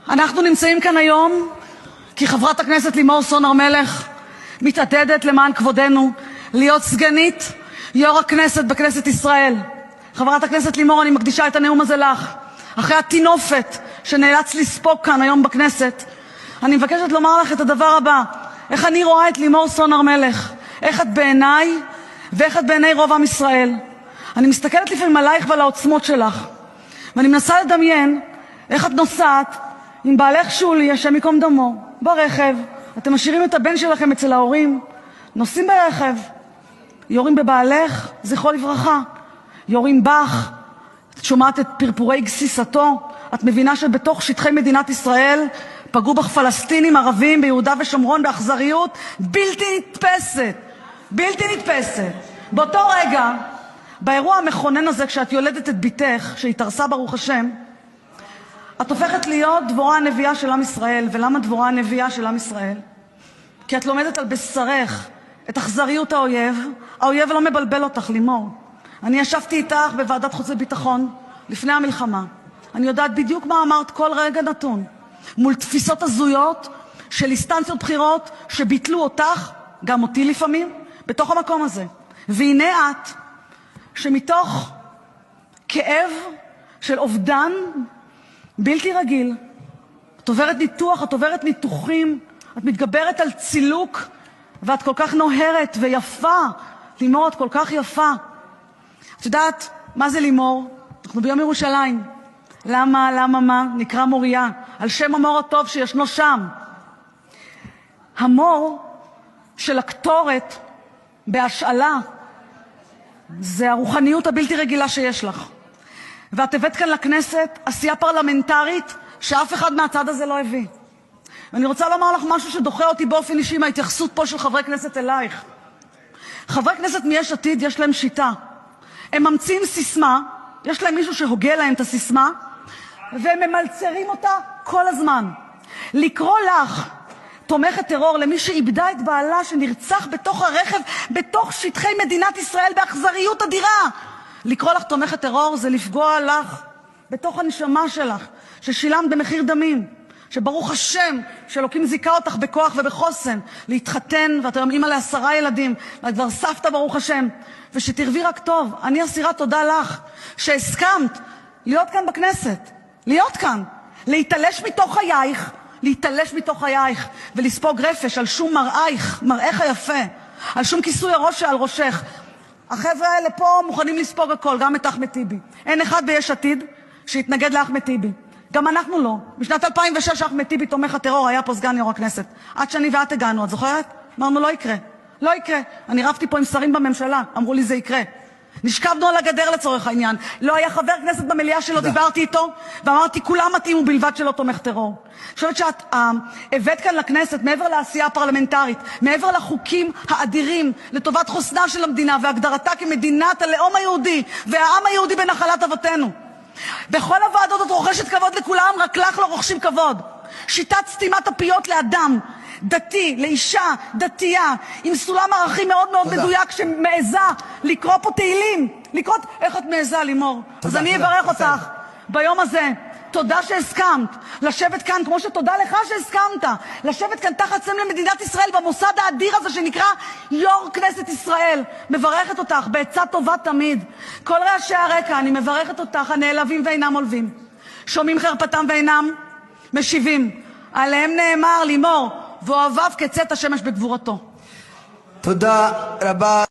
אנחנו נמצאים כאן היום כי חברת הכנסת לימור סון הר מלך מתעתדת למען כבודנו להיות סגנית יו"ר הכנסת בכנסת ישראל. חברת הכנסת לימור, אני מקדישה את הנאום הזה לך. אחרי התינופת שנאלץ לספוג כאן היום בכנסת, אני מבקשת לומר לך את הדבר הבא: איך אני רואה את לימור סון הר מלך, איך את בעיניי ואיך את בעיני רוב עם ישראל. אני מסתכלת לפעמים עלייך ועל העוצמות שלך, ואני מנסה לדמיין איך את נוסעת עם בעלך שולי, השם ייקום דמו, ברכב. אתם משאירים את הבן שלכם אצל ההורים, נוסעים ברכב, יורים בבעלך, זכרו לברכה, יורים בך, את שומעת את פרפורי גסיסתו, את מבינה שבתוך שטחי מדינת ישראל פגעו בך פלסטינים ערבים ביהודה ושומרון באכזריות בלתי נתפסת, בלתי נתפסת. באותו רגע, באירוע המכונן הזה, כשאת יולדת את ביתך שהתארסה ברוך השם, את הופכת להיות דבורה הנביאה של עם ישראל. ולמה דבורה הנביאה של עם ישראל? כי את לומדת על בשרך את אכזריות האויב. האויב לא מבלבל אותך, לימור. אני ישבתי איתך בוועדת חוץ וביטחון לפני המלחמה. אני יודעת בדיוק מה אמרת כל רגע נתון, מול תפיסות הזויות של אינסטנציות בחירות שביטלו אותך, גם אותי לפעמים, בתוך המקום הזה. והנה את, שמתוך כאב של אובדן בלתי רגיל, את עוברת ניתוח, את עוברת ניתוחים, את מתגברת על צילוק, ואת כל כך נוהרת ויפה. לימור, את כל כך יפה. את יודעת מה זה לימור? אנחנו ביום ירושלים. למה מה? נקרא מוריה, על שם המור הטוב שישנו שם. המור של הקטורת בהשאלה זה הרוחניות הבלתי רגילה שיש לך. ואת הבאת כאן לכנסת עשייה פרלמנטרית שאף אחד מהצד הזה לא הביא. ואני רוצה לומר לך משהו שדוחה אותי באופן אישי מההתייחסות פה של חברי כנסת אלייך. חברי כנסת מיש עתיד יש להם שיטה. הם ממציאים סיסמה, יש להם מישהו שהוגה להם את הסיסמה, והם ממלצרים אותה כל הזמן. לקרוא לך תומכת טרור למי שאיבדה את בעלה שנרצח בתוך הרכב, בתוך שטחי מדינת ישראל באכזריות אדירה. לקרוא לך תומכת טרור זה לפגוע לך בתוך הנשמה שלך, ששילמת במחיר דמים, שברוך השם שאלוקים זיכה אותך בכוח ובחוסן להתחתן, ואת היום אמא ל10 ילדים, ואת כבר סבתא ברוך השם, ושתרבי רק טוב. אני אסירת תודה לך שהסכמת להיות כאן בכנסת, להיות כאן, להתעלש מתוך חייך ולספוג רפש על שום מראייך היפה, על שום כיסוי הראש שעל ראשך. החבר'ה האלה פה מוכנים לספוג הכל, גם את אחמד טיבי. אין אחד ביש עתיד שהתנגד לאחמד טיבי. גם אנחנו לא. בשנת 2006 אחמד טיבי תומך הטרור היה פה סגן יו"ר הכנסת. עד שאני ואת הגענו, את זוכרת? אמרנו לא יקרה. לא יקרה. אני רבתי פה עם שרים בממשלה, אמרו לי זה יקרה. נשכבנו על הגדר לצורך העניין. לא היה חבר כנסת במליאה שלא דיברתי איתו, ואמרתי כולם מתאימו בלבד שלא תומך טרור. אני חושבת שאת הבאת כאן לכנסת, מעבר לעשייה הפרלמנטרית, מעבר לחוקים האדירים לטובת חוסנה של המדינה והגדרתה כמדינת הלאום היהודי והעם היהודי בנחלת אבותינו. בכל הוועדות את רוכשת כבוד לכולם, רק לך לא רוכשים כבוד. שיטת סתימת הפיות לאדם דתי, לאישה דתייה, עם סולם ערכים מאוד מאוד מדויק, שמעזה לקרוא פה תהילים, איך את מעזה, לימור? אז אני אברך אותך ביום הזה. תודה שהסכמת לשבת כאן, כמו שתודה לך שהסכמת לשבת כאן תחת סמל מדינת ישראל במוסד האדיר הזה שנקרא יו"ר כנסת ישראל. מברכת אותך בעצה טובה תמיד. כל רעשי הרקע, אני מברכת אותך, הנעלבים ואינם עולבים, שומעים חרפתם ואינם משיבים. עליהם נאמר, לימור, ואוהביו כצאת השמש בגבורתו. תודה רבה.